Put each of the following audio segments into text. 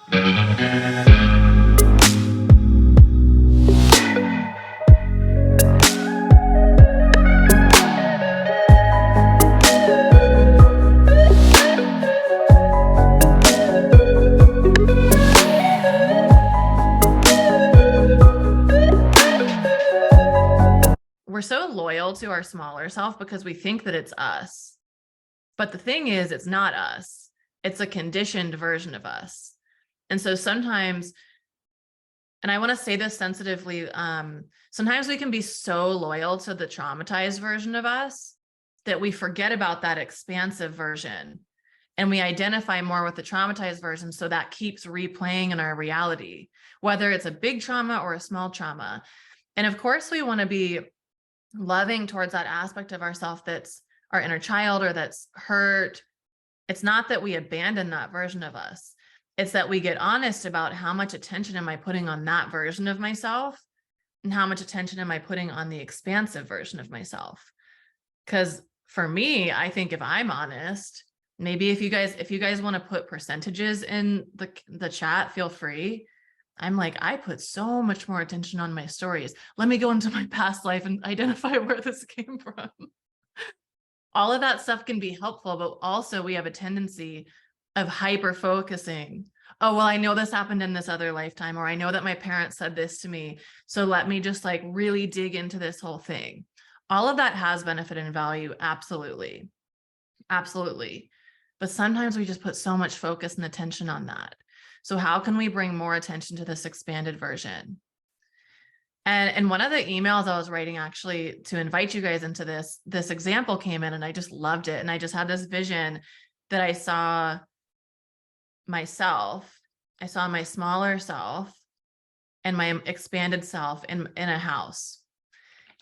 We're so loyal to our smaller self because we think that it's us. But the thing is, it's not us. It's a conditioned version of us. And so sometimes, and I want to say this sensitively, sometimes we can be so loyal to the traumatized version of us that we forget about that expansive version. And we identify more with the traumatized version. So that keeps replaying in our reality, whether it's a big trauma or a small trauma. And of course, we want to be loving towards that aspect of ourself that's our inner child or that's hurt. It's not that we abandon that version of us. It's that we get honest about how much attention am I putting on that version of myself and how much attention am I putting on the expansive version of myself. Because for me, I think if I'm honest, maybe if you guys want to put percentages in the chat, feel free. I'm like, I put so much more attention on my stories. Let me go into my past life and identify where this came from. All of that stuff can be helpful, but also we have a tendency of hyper focusing. Oh, well, I know this happened in this other lifetime, or I know that my parents said this to me. So let me just like really dig into this whole thing. All of that has benefit and value. Absolutely. Absolutely. But sometimes we just put so much focus and attention on that. So how can we bring more attention to this expanded version? And one of the emails I was writing actually to invite you guys into this example came in and I just loved it. And I just had this vision that I saw myself. I saw my smaller self and my expanded self in a house.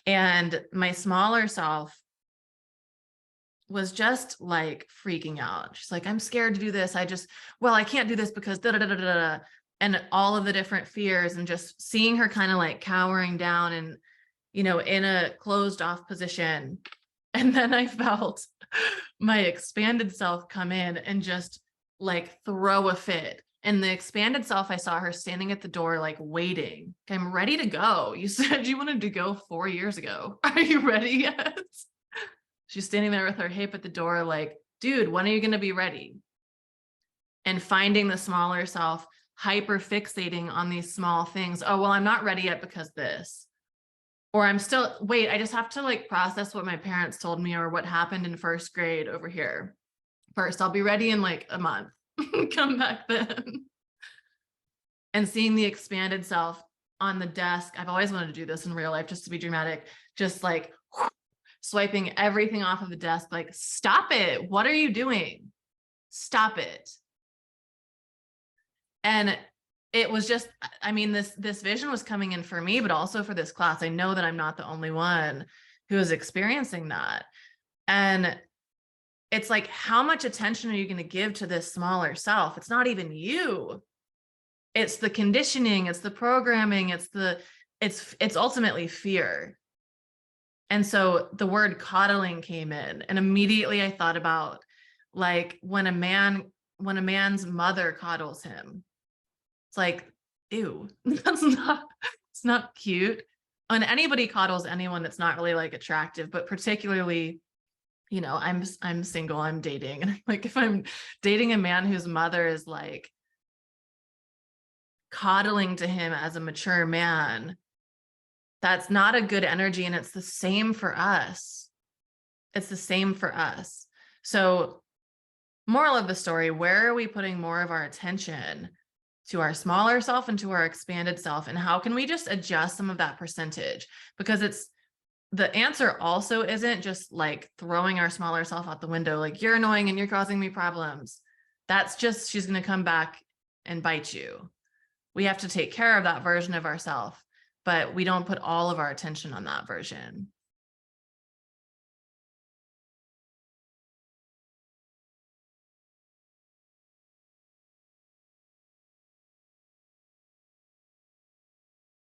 And my smaller self was just like freaking out. She's like, I'm scared to do this. I can't do this because da da da da da. And all of the different fears, and just seeing her kind of like cowering down and, in a closed off position. And then I felt my expanded self come in and just like throw a fit. And the expanded self, I saw her standing at the door, like waiting. I'm ready to go. You said you wanted to go 4 years ago. Are you ready yet? She's standing there with her hip at the door, like, dude, when are you going to be ready? And finding the smaller self, hyper fixating on these small things. Oh, well, I'm not ready yet because this. Or I just have to like process what my parents told me or what happened in first grade over here. First, I'll be ready in like a month. Come back then. And seeing the expanded self on the desk. I've always wanted to do this in real life, just to be dramatic, just like swiping everything off of the desk, like, stop it. What are you doing? Stop it. And it was just, this vision was coming in for me, but also for this class. I know that I'm not the only one who is experiencing that. And it's like, how much attention are you going to give to this smaller self? It's not even you. It's the conditioning, it's the programming, it's ultimately fear. And so the word coddling came in, and immediately I thought about like when a man's mother coddles him. It's like, ew, it's not cute. And anybody coddles anyone that's not really like attractive, but particularly, I'm single, I'm dating. And like, if I'm dating a man whose mother is like coddling to him as a mature man, that's not a good energy. And it's the same for us. It's the same for us. So, moral of the story, where are we putting more of our attention? To our smaller self and to our expanded self? And how can we just adjust some of that percentage? Because the answer also isn't just like throwing our smaller self out the window, like, you're annoying and you're causing me problems. That's just, she's going to come back and bite you. We have to take care of that version of ourselves, but we don't put all of our attention on that version.